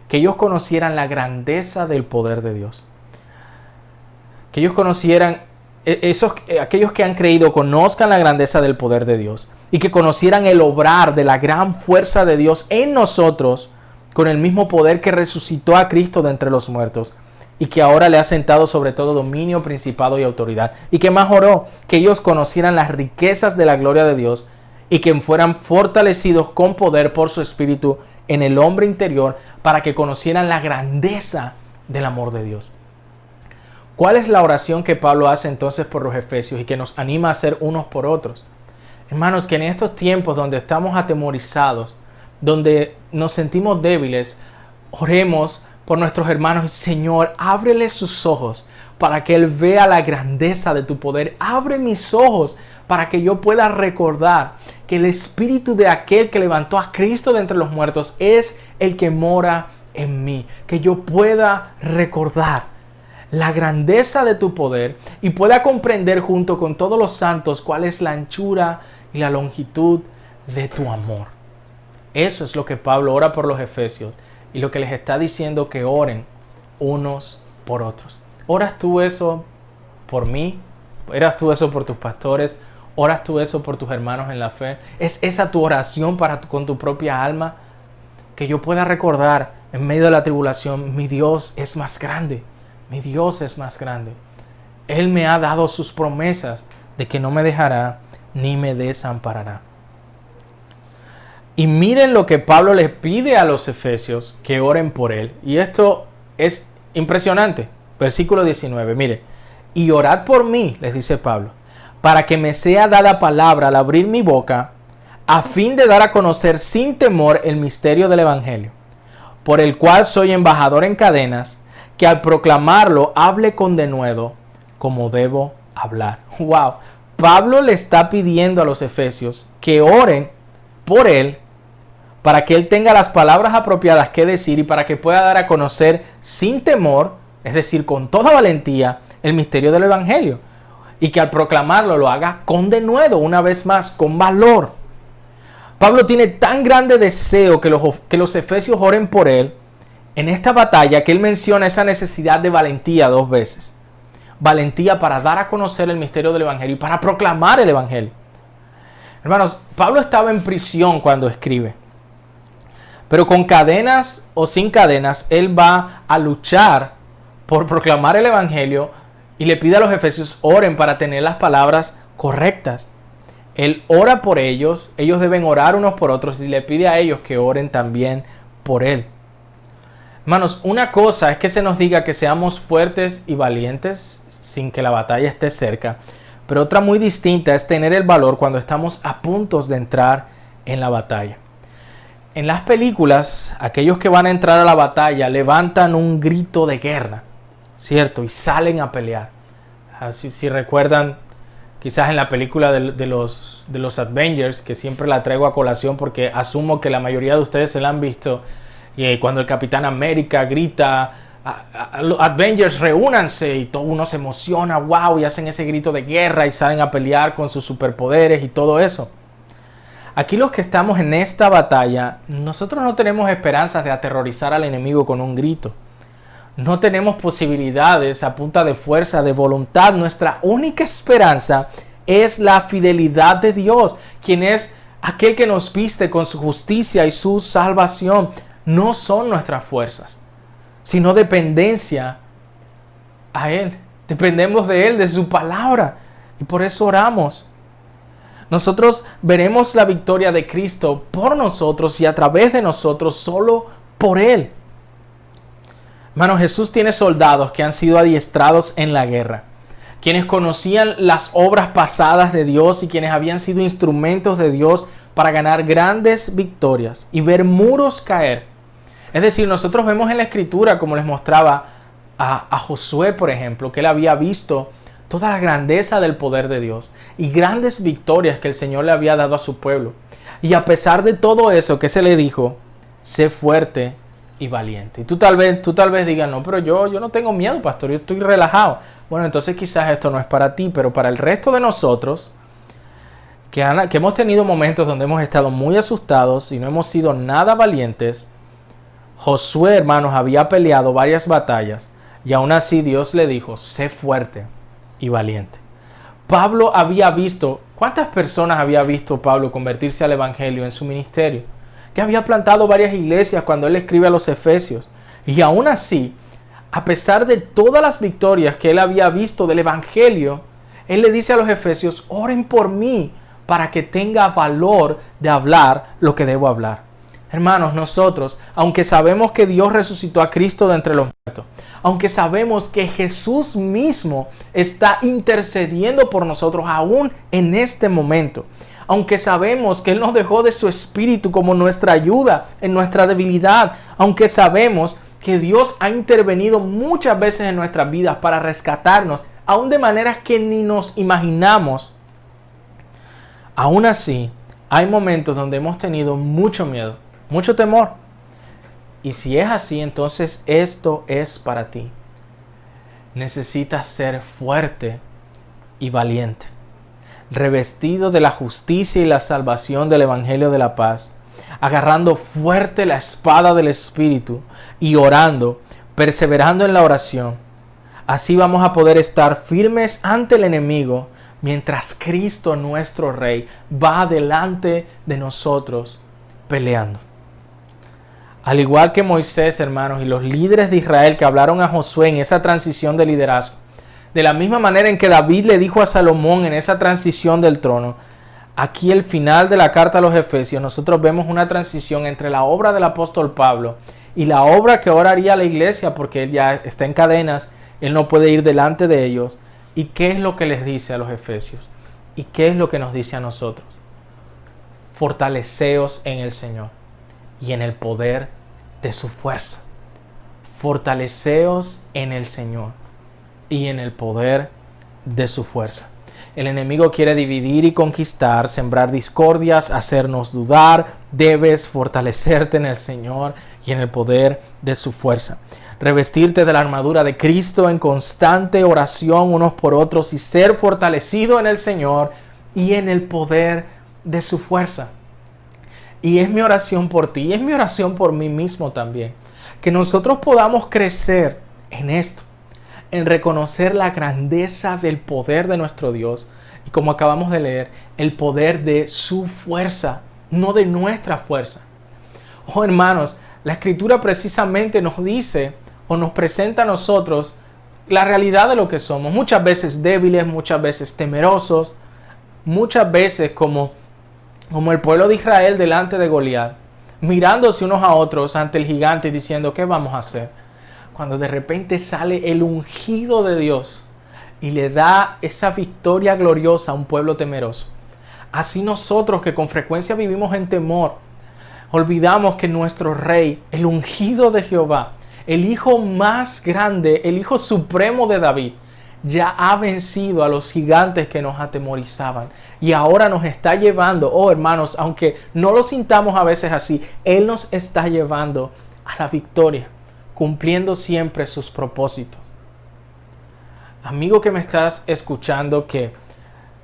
S1: Que ellos conocieran la grandeza del poder de Dios. Que ellos conocieran, aquellos que han creído, conozcan la grandeza del poder de Dios. Y que conocieran el obrar de la gran fuerza de Dios en nosotros, con el mismo poder que resucitó a Cristo de entre los muertos. Y que ahora le ha sentado sobre todo dominio, principado y autoridad. Y que más oró, que ellos conocieran las riquezas de la gloria de Dios y que fueran fortalecidos con poder por su Espíritu en el hombre interior, para que conocieran la grandeza del amor de Dios. ¿Cuál es la oración que Pablo hace entonces por los efesios y que nos anima a hacer unos por otros? Hermanos, que en estos tiempos donde estamos atemorizados, donde nos sentimos débiles, oremos por nuestros hermanos. Señor, ábrele sus ojos para que Él vea la grandeza de tu poder. Abre mis ojos para que yo pueda recordar que el Espíritu de aquel que levantó a Cristo de entre los muertos es el que mora en mí. Que yo pueda recordar la grandeza de tu poder y pueda comprender junto con todos los santos cuál es la anchura y la longitud de tu amor. Eso es lo que Pablo ora por los efesios y lo que les está diciendo, que oren unos por otros. ¿Oras tú eso por mí? ¿Oras tú eso por tus pastores? ¿Oras tú eso por tus hermanos en la fe? ¿Es esa tu oración con tu propia alma? Que yo pueda recordar en medio de la tribulación, mi Dios es más grande. Mi Dios es más grande. Él me ha dado sus promesas de que no me dejará ni me desamparará. Y miren lo que Pablo les pide a los efesios, que oren por él. Y esto es impresionante. Versículo 19, mire. Y orad por mí, les dice Pablo, para que me sea dada palabra al abrir mi boca, a fin de dar a conocer sin temor el misterio del Evangelio, por el cual soy embajador en cadenas, que al proclamarlo hable con denuedo como debo hablar. ¡Wow! Pablo le está pidiendo a los efesios que oren por él, para que él tenga las palabras apropiadas que decir y para que pueda dar a conocer sin temor, es decir, con toda valentía, el misterio del Evangelio. Y que al proclamarlo lo haga con denuedo, una vez más, con valor. Pablo tiene tan grande deseo que los efesios oren por él en esta batalla, que él menciona esa necesidad de valentía 2 veces. Valentía para dar a conocer el misterio del Evangelio y para proclamar el Evangelio. Hermanos, Pablo estaba en prisión cuando escribe. Pero con cadenas o sin cadenas, él va a luchar por proclamar el Evangelio Y le pide a los efesios, oren para tener las palabras correctas. Él ora por ellos, ellos deben orar unos por otros y le pide a ellos que oren también por él. Hermanos, una cosa es que se nos diga que seamos fuertes y valientes sin que la batalla esté cerca, pero otra muy distinta es tener el valor cuando estamos a punto de entrar en la batalla. En las películas, aquellos que van a entrar a la batalla levantan un grito de guerra, ¿cierto? Y salen a pelear. Así, si recuerdan, quizás en la película de los Avengers, que siempre la traigo a colación porque asumo que la mayoría de ustedes se la han visto, cuando el Capitán América grita, Avengers, reúnanse, y todo uno se emociona, wow, y hacen ese grito de guerra y salen a pelear con sus superpoderes y todo eso. Aquí los que estamos en esta batalla, nosotros no tenemos esperanzas de aterrorizar al enemigo con un grito. No tenemos posibilidades a punta de fuerza, de voluntad. Nuestra única esperanza es la fidelidad de Dios, quien es aquel que nos viste con su justicia y su salvación. No son nuestras fuerzas, sino dependencia a Él. Dependemos de Él, de su palabra. Y por eso oramos. Nosotros veremos la victoria de Cristo por nosotros y a través de nosotros, solo por Él. Hermano, Jesús tiene soldados que han sido adiestrados en la guerra, quienes conocían las obras pasadas de Dios y quienes habían sido instrumentos de Dios para ganar grandes victorias y ver muros caer. Es decir, nosotros vemos en la Escritura, como les mostraba a Josué, por ejemplo, que él había visto toda la grandeza del poder de Dios y grandes victorias que el Señor le había dado a su pueblo. Y a pesar de todo eso, ¿qué se le dijo? Sé fuerte y valiente. Y tú tal vez digas, no, pero yo no tengo miedo, pastor, yo estoy relajado. Bueno, entonces quizás esto no es para ti, pero para el resto de nosotros, que hemos tenido momentos donde hemos estado muy asustados y no hemos sido nada valientes, Josué, hermanos, había peleado varias batallas y aún así Dios le dijo, sé fuerte y valiente. Pablo había visto, ¿cuántas personas había visto Pablo convertirse al evangelio en su ministerio? Que había plantado varias iglesias cuando él escribe a los Efesios. Y aún así, a pesar de todas las victorias que él había visto del evangelio, él le dice a los Efesios, oren por mí para que tenga valor de hablar lo que debo hablar. Hermanos, nosotros, aunque sabemos que Dios resucitó a Cristo de entre los muertos, aunque sabemos que Jesús mismo está intercediendo por nosotros aún en este momento, aunque sabemos que Él nos dejó de su Espíritu como nuestra ayuda en nuestra debilidad, aunque sabemos que Dios ha intervenido muchas veces en nuestras vidas para rescatarnos, aún de maneras que ni nos imaginamos, aún así hay momentos donde hemos tenido mucho miedo, mucho temor. Y si es así, entonces esto es para ti. Necesitas ser fuerte y valiente, revestido de la justicia y la salvación del Evangelio de la paz, agarrando fuerte la espada del Espíritu y orando, perseverando en la oración. Así vamos a poder estar firmes ante el enemigo mientras Cristo nuestro Rey va delante de nosotros peleando. Al igual que Moisés, hermanos, y los líderes de Israel que hablaron a Josué en esa transición de liderazgo, de la misma manera en que David le dijo a Salomón en esa transición del trono, aquí al final de la carta a los Efesios, nosotros vemos una transición entre la obra del apóstol Pablo y la obra que ahora haría la iglesia, porque él ya está en cadenas, él no puede ir delante de ellos. ¿Y qué es lo que les dice a los Efesios? ¿Y qué es lo que nos dice a nosotros? Fortaleceos en el Señor y en el poder de su fuerza. Fortaleceos en el Señor y en el poder de su fuerza. El enemigo quiere dividir y conquistar, sembrar discordias, hacernos dudar. Debes fortalecerte en el Señor y en el poder de su fuerza. Revestirte de la armadura de Cristo en constante oración unos por otros y ser fortalecido en el Señor y en el poder de su fuerza. Y es mi oración por ti y es mi oración por mí mismo también. Que nosotros podamos crecer en esto, en reconocer la grandeza del poder de nuestro Dios y, como acabamos de leer, el poder de su fuerza, no de nuestra fuerza. Oh, hermanos, la Escritura precisamente nos dice o nos presenta a nosotros la realidad de lo que somos. Muchas veces débiles, muchas veces temerosos, muchas veces como el pueblo de Israel delante de Goliat, mirándose unos a otros ante el gigante y diciendo, ¿qué vamos a hacer? Cuando de repente sale el ungido de Dios y le da esa victoria gloriosa a un pueblo temeroso. Así nosotros que con frecuencia vivimos en temor, olvidamos que nuestro Rey, el ungido de Jehová, el Hijo más grande, el Hijo supremo de David, ya ha vencido a los gigantes que nos atemorizaban. Y ahora nos está llevando, oh hermanos, aunque no lo sintamos a veces así, Él nos está llevando a la victoria, cumpliendo siempre sus propósitos. Amigo que me estás escuchando, que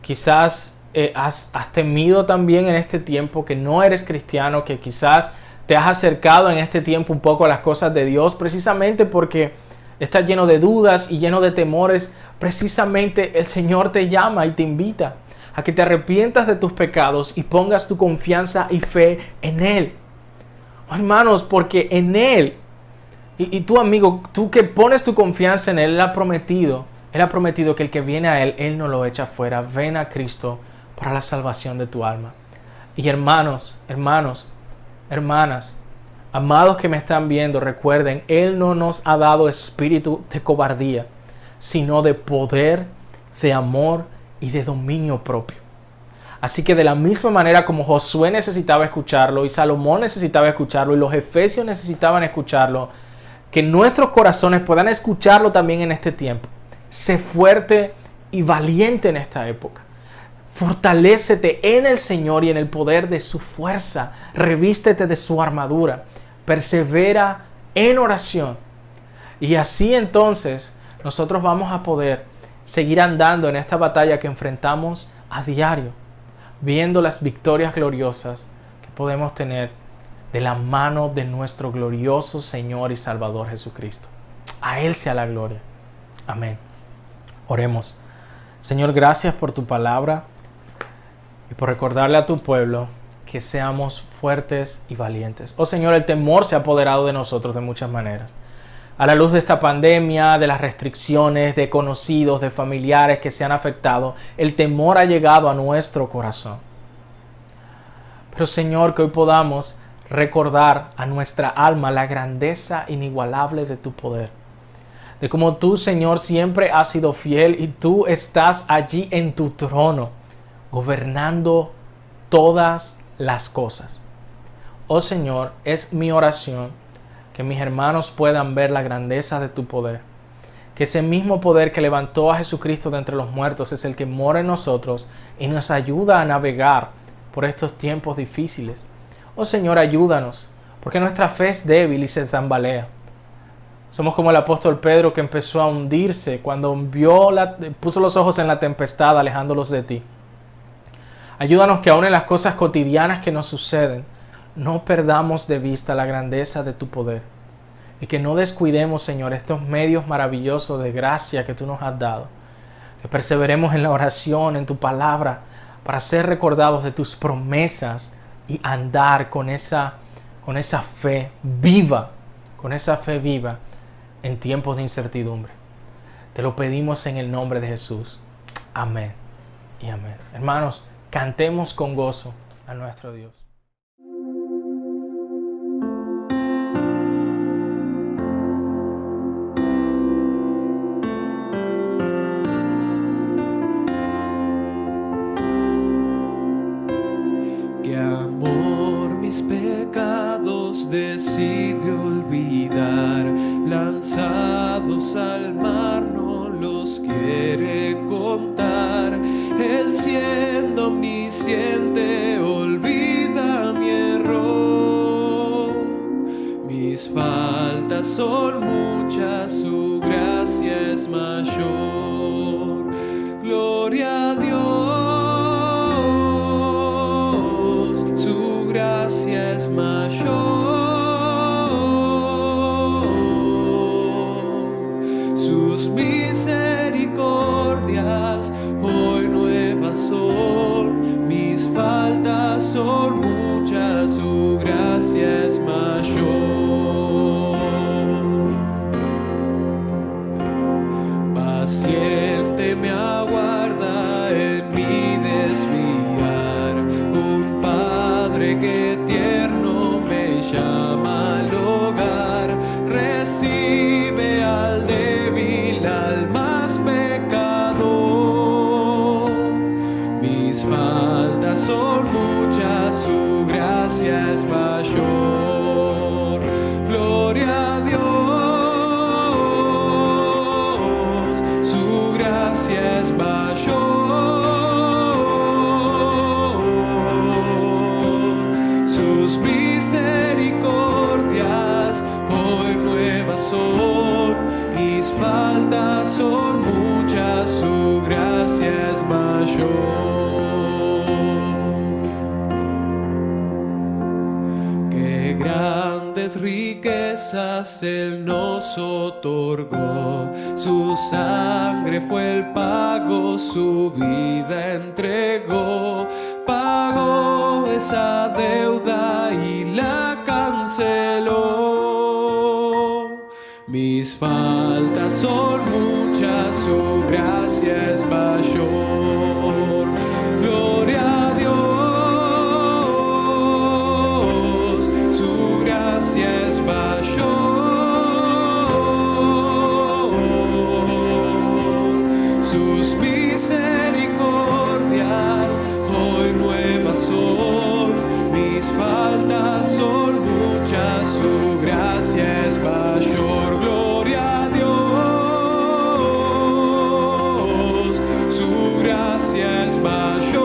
S1: quizás has temido también en este tiempo, que no eres cristiano, que quizás te has acercado en este tiempo un poco a las cosas de Dios, precisamente porque estás lleno de dudas y lleno de temores. Precisamente el Señor te llama y te invita a que te arrepientas de tus pecados y pongas tu confianza y fe en Él. Oh, hermanos, porque en Él, y tú amigo, tú que pones tu confianza en Él, Él ha prometido que el que viene a Él no lo echa fuera. Ven a Cristo para la salvación de tu alma. Y hermanos, hermanas, amados que me están viendo, recuerden, Él no nos ha dado espíritu de cobardía, sino de poder, de amor y de dominio propio. Así que de la misma manera como Josué necesitaba escucharlo, y Salomón necesitaba escucharlo, y los efesios necesitaban escucharlo, que nuestros corazones puedan escucharlo también en este tiempo. Sé fuerte y valiente en esta época. Fortalécete en el Señor y en el poder de su fuerza. Revístete de su armadura. Persevera en oración. Y así entonces nosotros vamos a poder seguir andando en esta batalla que enfrentamos a diario, viendo las victorias gloriosas que podemos tener de la mano de nuestro glorioso Señor y Salvador Jesucristo. A Él sea la gloria. Amén. Oremos. Señor, gracias por tu palabra y por recordarle a tu pueblo que seamos fuertes y valientes. Oh Señor, el temor se ha apoderado de nosotros de muchas maneras. A la luz de esta pandemia, de las restricciones, de conocidos, de familiares que se han afectado, el temor ha llegado a nuestro corazón. Pero Señor, que hoy podamos recordar a nuestra alma la grandeza inigualable de tu poder. De cómo tú, Señor, siempre has sido fiel y tú estás allí en tu trono, gobernando todas las cosas. Oh Señor, es mi oración que mis hermanos puedan ver la grandeza de tu poder. Que ese mismo poder que levantó a Jesucristo de entre los muertos es el que mora en nosotros y nos ayuda a navegar por estos tiempos difíciles. Oh Señor, ayúdanos, porque nuestra fe es débil y se tambalea. Somos como el apóstol Pedro que empezó a hundirse cuando puso los ojos en la tempestad, alejándolos de ti. Ayúdanos que aún en las cosas cotidianas que nos suceden, no perdamos de vista la grandeza de tu poder. Y que no descuidemos, Señor, estos medios maravillosos de gracia que tú nos has dado. Que perseveremos en la oración, en tu palabra, para ser recordados de tus promesas y andar con esa fe viva, en tiempos de incertidumbre. Te lo pedimos en el nombre de Jesús. Amén y amén. Hermanos, cantemos con gozo a nuestro Dios.
S2: Qué amor mis pecados decide olvidar, lanzados al mar no los quiere contar. Él siendo omnisciente olvida mi error. Mis faltas son muchas, su gracia es mayor. Gloria a Dios, su gracia es mayor. Sus misericordias hoy nuevas son, mis faltas son muchas, su gracia es mayor.
S4: gracia es mayor. Gloria a Dios, su gracia es mayor. Sus misericordias hoy nuevas son, mis faltas son muchas, su gracia es mayor. Qué grandes riquezas Él nos otorgó, su sangre fue el pago, su vida entregó, pagó esa deuda y la canceló. Mis faltas son muchas, su gracia es mayor. Gloria a Dios, su gracia es mayor. Sus misericordias hoy nuevas son, mis faltas son muchas, su gracia es mayor. Gloria a Dios, su gracia es mayor.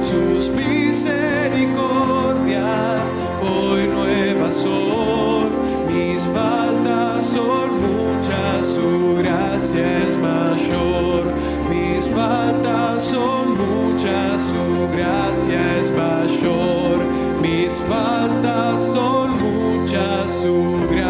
S4: Sus misericordias hoy nuevas son, mis faltas son muchas, su gracia es mayor. Mis faltas son muchas, su gracia es mayor. Mis faltas son muchas, su gracia